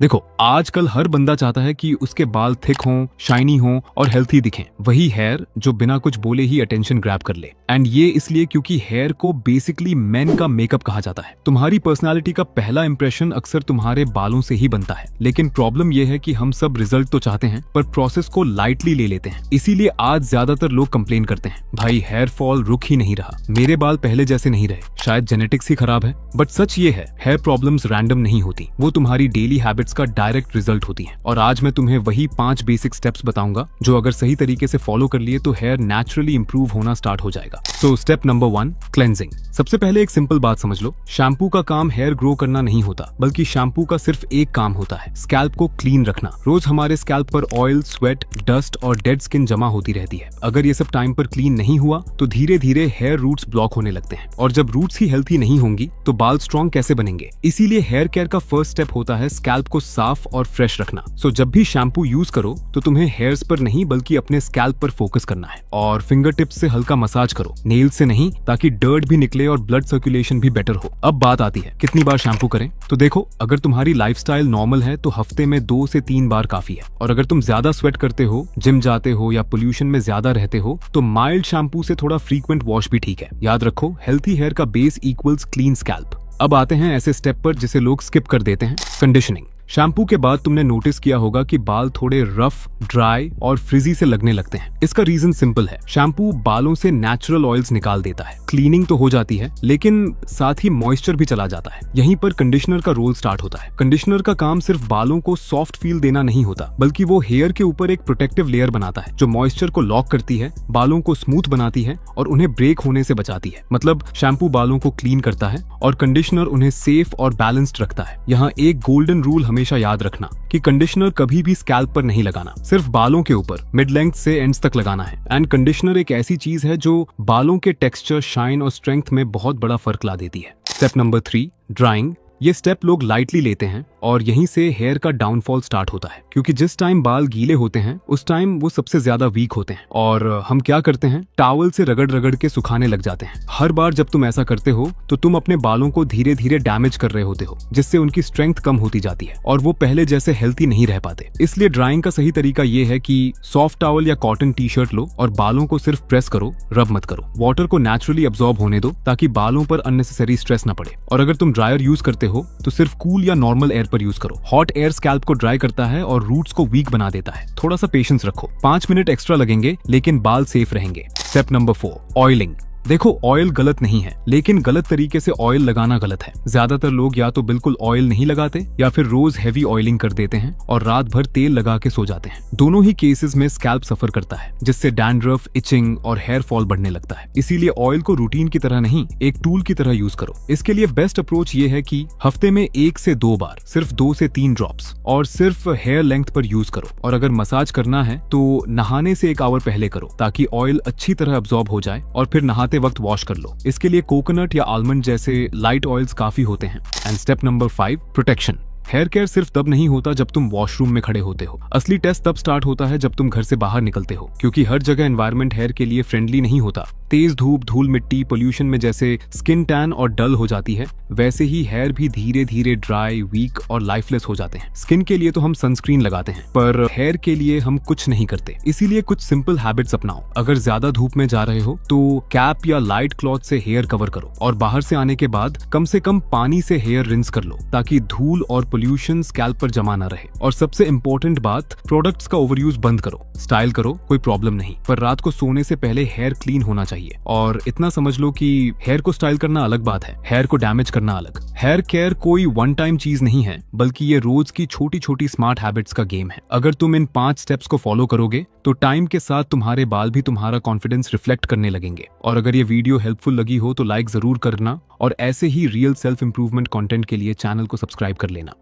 देखो, आजकल हर बंदा चाहता है कि उसके बाल थिक हों, शाइनी हों और हेल्थी दिखें। वही हेयर जो बिना कुछ बोले ही अटेंशन ग्रैब कर ले। एंड ये इसलिए क्योंकि हेयर को बेसिकली मेन का मेकअप कहा जाता है। तुम्हारी पर्सनालिटी का पहला इंप्रेशन अक्सर तुम्हारे बालों से ही बनता है। लेकिन प्रॉब्लम ये है कि हम सब रिजल्ट तो चाहते हैं, पर प्रोसेस को लाइटली ले लेते हैं। इसीलिए आज ज्यादातर लोग कंप्लेन करते हैं, भाई हेयर फॉल रुक ही नहीं रहा, मेरे बाल पहले जैसे नहीं रहे, शायद जेनेटिक्स ही खराब है। बट सच ये है, हेयर प्रॉब्लम्स रैंडम नहीं होती, वो तुम्हारी डेली हैबिट्स का डायरेक्ट रिजल्ट होती है। और आज मैं तुम्हें वही 5 बेसिक स्टेप्स बताऊंगा जो अगर सही तरीके से फॉलो कर लिए तो हेयर नेचुरली इंप्रूव होना स्टार्ट हो जाएगा। So step number 1, cleansing. सबसे पहले एक सिंपल बात समझ लो, शैम्पू का काम हेयर ग्रो करना नहीं होता, बल्कि शैम्पू का सिर्फ एक काम होता है, स्कैल्प को क्लीन रखना। रोज हमारे स्कैल्प पर ऑयल, स्वेट, डस्ट और डेड स्किन जमा होती रहती है। अगर ये सब टाइम पर क्लीन नहीं हुआ तो धीरे धीरे हेयर रूट्स ब्लॉक होने लगते हैं, और जब रूट्स ही हेल्थी नहीं होंगी तो बाल स्ट्रॉन्ग कैसे बनेंगे। इसीलिए हेयर केयर का फर्स्ट स्टेप होता है स्कैल्प को साफ और फ्रेश रखना। सो जब भी शैम्पू यूज करो तो तुम्हें हेयर्स पर नहीं बल्कि अपने स्कैल्प पर फोकस करना है। और फिंगर टिप्स से हल्का मसाज करो, नेल से नहीं, ताकि डर्ट भी निकले और ब्लड सर्कुलेशन भी बेटर हो। अब बात आती है कितनी बार शैम्पू करें। तो देखो, अगर तुम्हारी लाइफस्टाइल नॉर्मल है तो हफ्ते में 2 से 3 बार काफी है। और अगर तुम ज्यादा स्वेट करते हो, जिम जाते हो या पोल्यूशन में ज्यादा रहते हो तो माइल्ड शैम्पू से थोड़ा फ्रीक्वेंट वॉश भी ठीक है। याद रखो, हेल्थी हेयर का बेस इक्वल्स क्लीन स्कैल्प। अब आते हैं ऐसे स्टेप पर जिसे लोग स्किप कर देते हैं, कंडीशनिंग। शैम्पू के बाद तुमने नोटिस किया होगा कि बाल थोड़े रफ, ड्राई और फ्रिजी से लगने लगते हैं। इसका रीजन सिंपल है, शैम्पू बालों से नेचुरल ऑयल्स निकाल देता है। क्लीनिंग तो हो जाती है, लेकिन साथ ही मॉइस्चर भी चला जाता है। यहीं पर कंडीशनर का रोल स्टार्ट होता है। कंडीशनर का काम सिर्फ बालों को सॉफ्ट फील देना नहीं होता, बल्कि वो हेयर के ऊपर एक प्रोटेक्टिव लेयर बनाता है जो मॉइस्चर को लॉक करती है, बालों को स्मूथ बनाती है और उन्हें ब्रेक होने से बचाती है। मतलब शैम्पू बालों को क्लीन करता है और कंडीशनर उन्हें सेफ और बैलेंस्ड रखता है। यहाँ एक गोल्डन रूल हमेशा याद रखना कि कंडीशनर कभी भी स्कैल्प पर नहीं लगाना, सिर्फ बालों के ऊपर मिड लेंथ से एंड्स तक लगाना है। एंड कंडीशनर एक ऐसी चीज है जो बालों के टेक्सचर, शाइन और स्ट्रेंथ में बहुत बड़ा फर्क ला देती है। Step number 3, drawing. ये स्टेप लोग लाइटली लेते हैं और यहीं से हेयर का डाउनफॉल स्टार्ट होता है, क्योंकि जिस टाइम बाल गीले होते हैं उस टाइम वो सबसे ज्यादा वीक होते हैं। और हम क्या करते हैं, टॉवल से रगड़ रगड़ के सुखाने लग जाते हैं। हर बार जब तुम ऐसा करते हो तो तुम अपने बालों को धीरे धीरे डैमेज कर रहे होते हो, जिससे उनकी स्ट्रेंथ कम होती जाती है और वो पहले जैसे हेल्थी नहीं रह पाते। इसलिए ड्राइंग का सही तरीका ये है कि सॉफ्ट टॉवल या कॉटन टी शर्ट लो और बालों को सिर्फ प्रेस करो, रब मत करो। वाटर को नेचुरली अब्सॉर्ब होने दो ताकि बालों पर अननेसेसरी स्ट्रेस न पड़े। और अगर तुम ड्रायर यूज करते हो तो सिर्फ कूल या नॉर्मल एयर पर यूज करो। हॉट एयर स्कैल्प को ड्राई करता है और रूट्स को वीक बना देता है। थोड़ा सा पेशेंस रखो, 5 मिनट एक्स्ट्रा लगेंगे लेकिन बाल सेफ रहेंगे। Step number 4, oiling. देखो, ऑयल गलत नहीं है, लेकिन गलत तरीके से ऑयल लगाना गलत है। ज्यादातर लोग या तो बिल्कुल ऑयल नहीं लगाते या फिर रोज हैवी ऑयलिंग कर देते हैं और रात भर तेल लगा के सो जाते हैं। दोनों ही केसेस में स्कैल्प सफर करता है, जिससे डैंड्रफ, इचिंग और हेयर फॉल बढ़ने लगता है। इसीलिए ऑयल को रूटीन की तरह नहीं, एक टूल की तरह यूज करो। इसके लिए बेस्ट अप्रोच ये है कि हफ्ते में 1 से 2 बार, सिर्फ 2 से 3 ड्रॉप्स और सिर्फ हेयर लेंथ पर यूज करो। और अगर मसाज करना है तो नहाने से 1 आवर पहले करो, ताकि ऑयल अच्छी तरह अब्सॉर्ब हो जाए और फिर नहाते वक्त वॉश कर लो। इसके लिए कोकोनट या आलमंड जैसे लाइट ऑयल्स काफी होते हैं। And step number 5, protection. Hair care सिर्फ तब नहीं होता जब तुम वॉशरूम में खड़े होते हो। असली टेस्ट तब स्टार्ट होता है जब तुम घर से बाहर निकलते हो, क्योंकि हर जगह एनवायरनमेंट हेयर के लिए फ्रेंडली नहीं होता। तेज धूप, धूल मिट्टी, पोल्यूशन में जैसे स्किन टैन और डल हो जाती है, वैसे ही हेयर भी धीरे धीरे ड्राई, वीक और लाइफलेस हो जाते हैं। स्किन के लिए तो हम सनस्क्रीन लगाते हैं, पर हेयर के लिए हम कुछ नहीं करते। इसीलिए कुछ सिंपल हैबिट्स अपनाओ। अगर ज्यादा धूप में जा रहे हो तो कैप या लाइट क्लॉथ से हेयर कवर करो और बाहर से आने के बाद कम से कम पानी से हेयर रिंस कर लो, ताकि धूल और पोल्यूशन स्कैल्प पर जमा ना रहे। और सबसे इंपॉर्टेंट बात, प्रोडक्ट्स का ओवरयूज बंद करो। स्टाइल करो, कोई प्रॉब्लम नहीं, पर रात को सोने से पहले हेयर क्लीन होना चाहिए। और इतना समझ लो कि हेयर को स्टाइल करना अलग बात है, हेयर को डैमेज करना अलग। हेयर केयर कोई वन टाइम चीज नहीं है, बल्कि ये रोज की छोटी छोटी स्मार्ट हैबिट्स का गेम है। अगर तुम इन 5 स्टेप्स को फॉलो करोगे तो टाइम के साथ तुम्हारे बाल भी तुम्हारा कॉन्फिडेंस रिफ्लेक्ट करने लगेंगे। और अगर ये वीडियो हेल्पफुल लगी हो तो लाइक जरूर करना और ऐसे ही रियल सेल्फ इंप्रूवमेंट कंटेंट के लिए चैनल को सब्सक्राइब कर लेना।